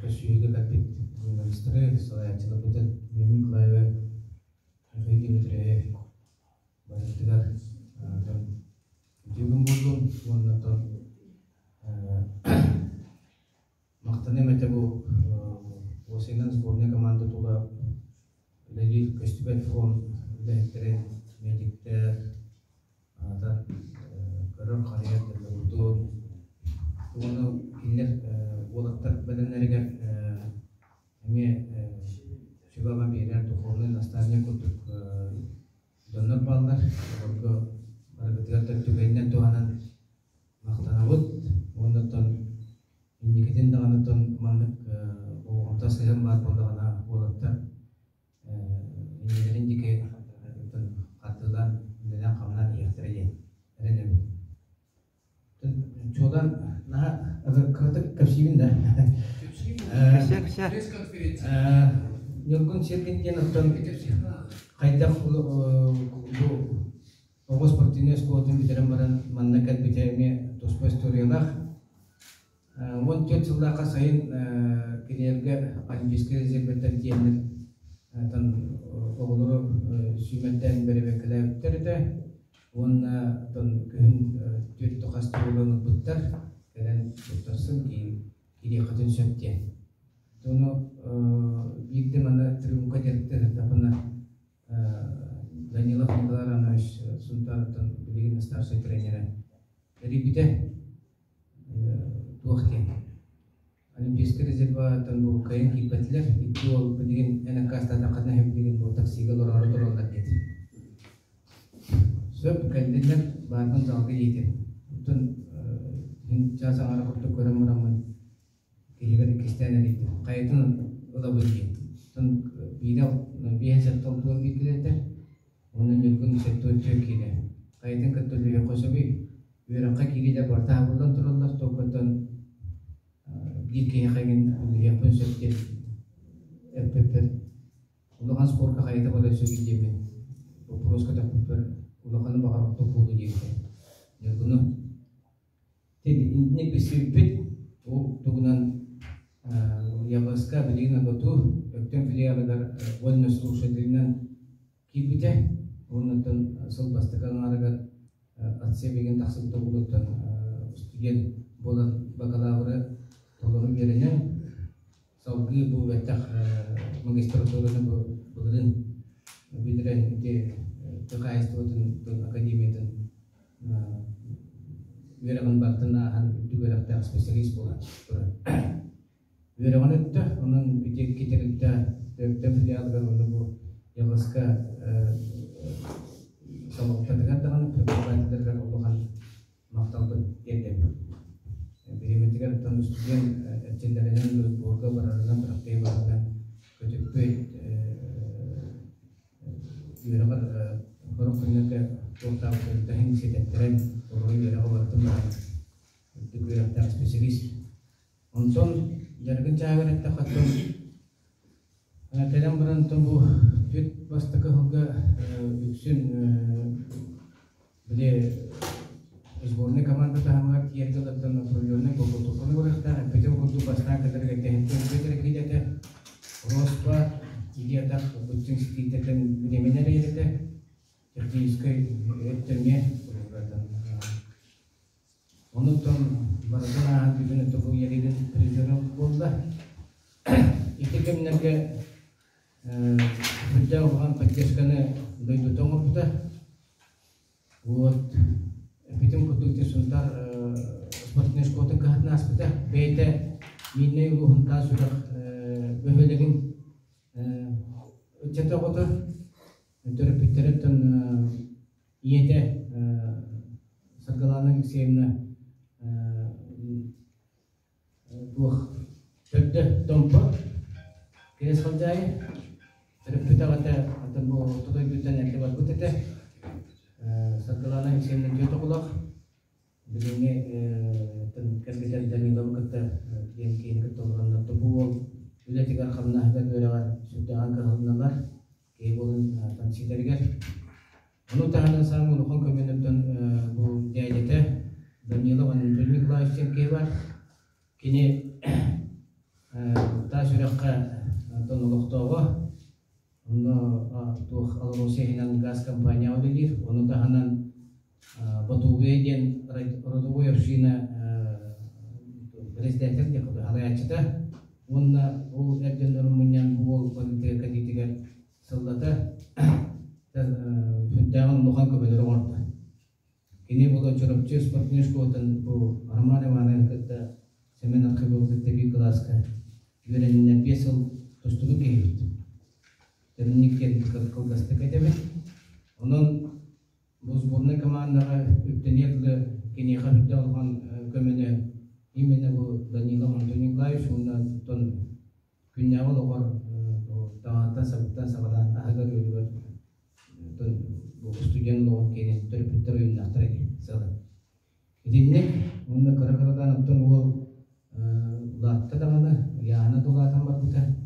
Köşüyle kapit jurnalistleri sayacılık butet Николаева Хагидимитре Баритигар Дюгун buldum ondan мақтаны мете bu Василин сборная команда тула леги көстүбет фон лехтерен медиктер ада көрөр карыят булду Onu iller olatlar bedenleriga эми şubama birer tohumlu nastavniya kurduk dönür ballar orada barıgıtıgar tübeynden doğanan maqtanabıt ondan indiketen dağanıtan manlık o orta sayın var bolağına olatlar indilerin dike katılan neden kamlan ihtireli erenebi çoğdan nah kırtık kapsiyinde Yorgun şirketten attan kayda bu Ogos Martinez kuatun bitiren baran mannakat biterme tospa istoriyalar on ket yılda sayın kinerge Olimpiskaya zirvetten diyenler tan oğulları sümetten beri beklerdi Ona tan gün tüt tokastırılanı bıttar gelen bıttarsın ki kiri kadın söpte. Onu bir de mana triumka dertte tapana Danilov Nikolay Ivанович Suntar'dan bilgin starşy treneri. Ribite tuğte. Olimpiskaya rezervatan bu kayın kipetler itu bilgin enak kastada kadına hep bilgin bu taksigalar arada dedi. Söp kendiler bakın zalga yedi. Bütün hinca sangar kurtu görememen kehigar kristiyanlar kayıtın olabilir. Bütün bir sektör tuğum bitirdi. Onun yılgın sektör Türkiye'de. Kayıtın katıldığı yakosabi Irak'a kiriler barta buradan turlar tokatın bir kehagin yapın sökti. Erpepper. Ulan spor kayıtı pada sökti mi? Bu proskata kupper. Ulan bakar topu diye. Yılgını. Jadi ne kesipet o tugunan yabaska bilgin agatu ektem filial agar wan struksudrinan kipite onatan asal bastakan araga atse bilgin taksib togulutan studien bolan bakalavra tolorun yerine savgi bu vetak magistraturuna bulun bidiren ite tekais tun akademiyetan Verakan bartana juga dah spesialis bola. Verakan itu, orang kita filial kalau nunggu yang baska sama terdengar dengan perbedaan terdengar omongan maktab tiada. Jadi mereka itu studien cenderanya dulu borga beraran beraktif beraran kecuali verakan orang punya kota bertahan sejahtera orang yang orang bertemu itu kita spesialis untuk jargon cahaya kita khatam dalam berantamu jut pasti kehoga yuksun beli isborne kaman kita hangat kian kita dalam proyeknya begitu kalau kita betul betul pasti kita kerjain kita kerja rospa dia tak betul kita kan beli mana kita jadi sekarang ternyata Ondan baradana bütün topu yeriden prizoner oldular. İki günlerde berjauh dengan penjaskannya dari tongok kita. Buat bütün kutu suntar seperti skota kehatnas kita. Beda minne hunta sudah behelegin cetak kota. Antara pitaran dan iete segala semna buah terdah tompak kira selesai terpita kata atau buah tujuh juta yang kita buat itu segala yang saya menjual kolak begini kerja dari dalam kata yang kini ketolongan atau buah sudah tiga kali dan berawal sudah angka nalar kebun tansi dari kan menurut tahanan sang menukang kemenangan bu jaya dan nilai wanita Nikolai yang kebar kini сюрекка тонолоктого онно тух Алрусехинан газ компания олилир оны таханан Батубеден родовой община президенттер де кылды алаячыта онна ол эрден урмуньян бул политика кадитигер сылдата хүндагын лухан көбөлөр орду кини бул чурапчы спортнешкотын бу арманеваны кытта семен архивы теби класска юренне песел тостугу кейт терниктен кылгасты кетеби онун бу сборная командага үптенерле кини хабитте алган көмөнө именно бу Данила Антоний Николаевич он тон күннәгы логар таңата сабыттан сабадан агар юлгар тон бу студент логар кенен төрпүттөр уйнактыра сала идинне онда каракарадан оттон ол латта дагана яна дулатан бар бута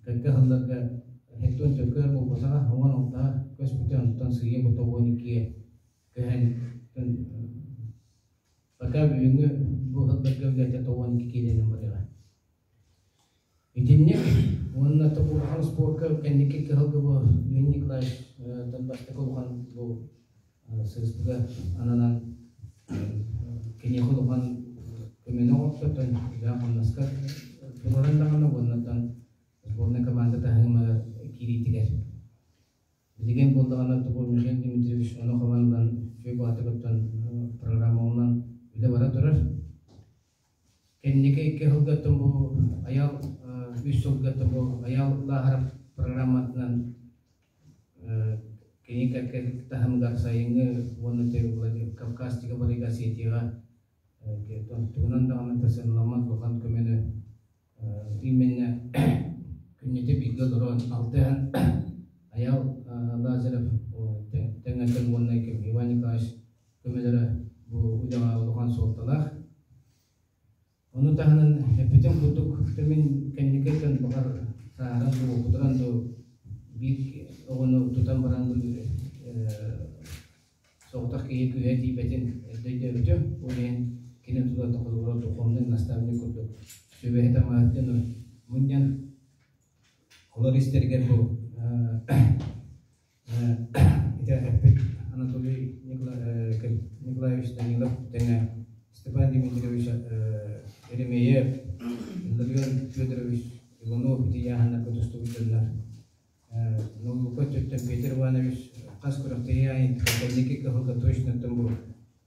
какка халларга хеттон төкөр болбосага онон онда көспүтөн тон сыйы ботогонике кehen пока бүгүнгү бу хабарга тоон кикелен барыга идинне онна топурхан спортка кенники кылгы бу Николай тан башка кылган бу сызга ананан кене кылган көмөнө октотон жаман наскар турарандаганы оннан сборная команда тахыма киритигер деген болдагана топур Михаил Дмитриевич ону командан жөй батыгыттан программаларынан үле бара турар кенники кылгаттан бу аял үч жылгаттан бу аял лахар программасынан кеники тахымгар сайынгы оны те Кавказтыга барыга сетига тугунан дагана тасынламан болгон көмөнө именно күннете биге дорон алтыхан аял Лазарев теңетен оннай кем Иван Николаевич көмөлөрө бу уйдага болгон сорталар оны таханын эпитен кутук темен кенникетен багар сааран бу кутуран до бир огону тутан баран соктак кие күети бетен дейдебитем олен кинен туда токолоро токомдун наставник кутук сөбехета мааттен муньян колористергер бу Анатолий Николаевич Данилов, Степан Дмитриевич Еремеев, Ильдар Федорович Иванов, Яхана Кутустовичевна, Петр Иванович Каскурахтаяин, Католики Кахока точно там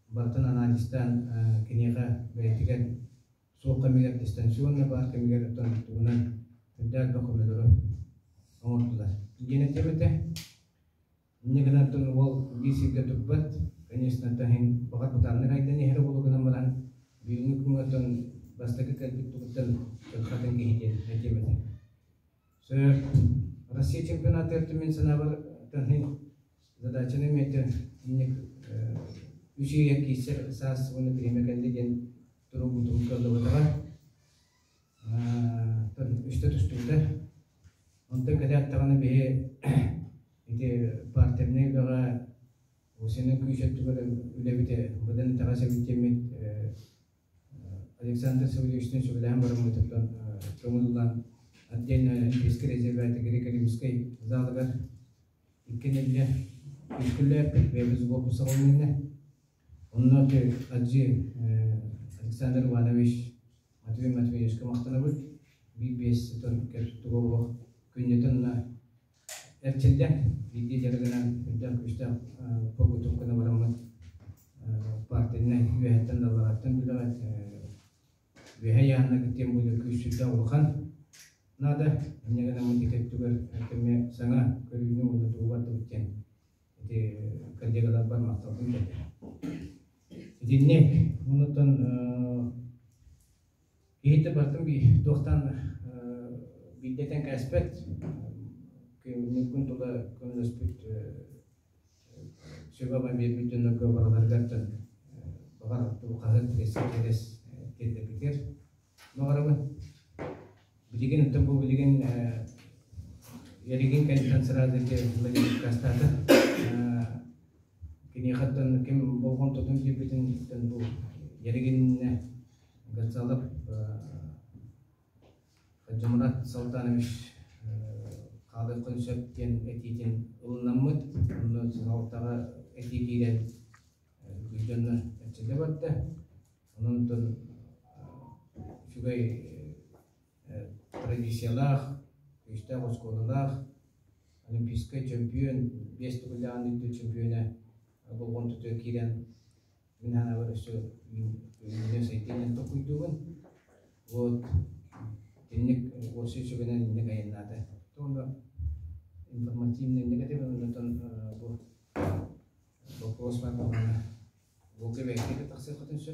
Бартан Аналистан, Кенега, Бетиген, Сокамигер дистанционно бар камигер Тунан, Дар Бахомедоро, Омартулар. Генетемете Негнатон вол бисига тупбат, конечно, тахин багат бутанны гайдан яхра болгонан баран бүгүнкү күнгөтөн бастакы калбит тугуттан хатын кехиден этемете. Сө Россия чемпионаты эртмен санабар тахин задачаны мете ник үчүгө кисер сас уну биремекенде ген туру бутумкалды батага. Тан үстө түстүндө онда кадаттаганы бе ите партнерне бага осенин күчөттүгөр үлебите бадан тараса битемет Александр Савельевичтин сөйлөгөн барым өтөптөн көмүлган отдельно эски резерваты греко-римской залы бар икенеле күлкүлөп бебиз болбуса болмойне онно те аджи Александр Иванович Матвей Матвеевич камактанабыт бибес тонкер тугоо күннетен эрчилден биги жаргынан үдөн күчтө погутуккана барамын партияны үөттен далараттан билет веяна гитем бул күчтө улхан нада негена мундикеттүгөр кеме саңа көрүнү уну тугатып өткен эти кандидаттар бар макталдым динне мунутан кейте бартым би токтан биддетен аспект мүмкін туда көмөлөспүт сөбаба бирбүтүнө көбараларгаттан багар кагат терес кетер багарабы билген тембу билген ереген кандидат сразу де кастата кини хаттан ким болгон тотун бирбүтүн бу ереген гацалап Cumhuriyet Sultanımış kadı konseptyen etitin ılınamıt, onu sağlıklara etikiyle gücünü etçede battı. Onun tun şugay tradisiyalar, işte oskolalar, Olimpiska çempiyon, 5 tuğlan diye çempiyona bu kontu Türkiye'den minhana var şu üniversitenin tokuyduğun o teknik kursu şu gelen ne kaynada. Sonra informatif negatif nonton bu prosper bana bu ke bekle taksir katın şu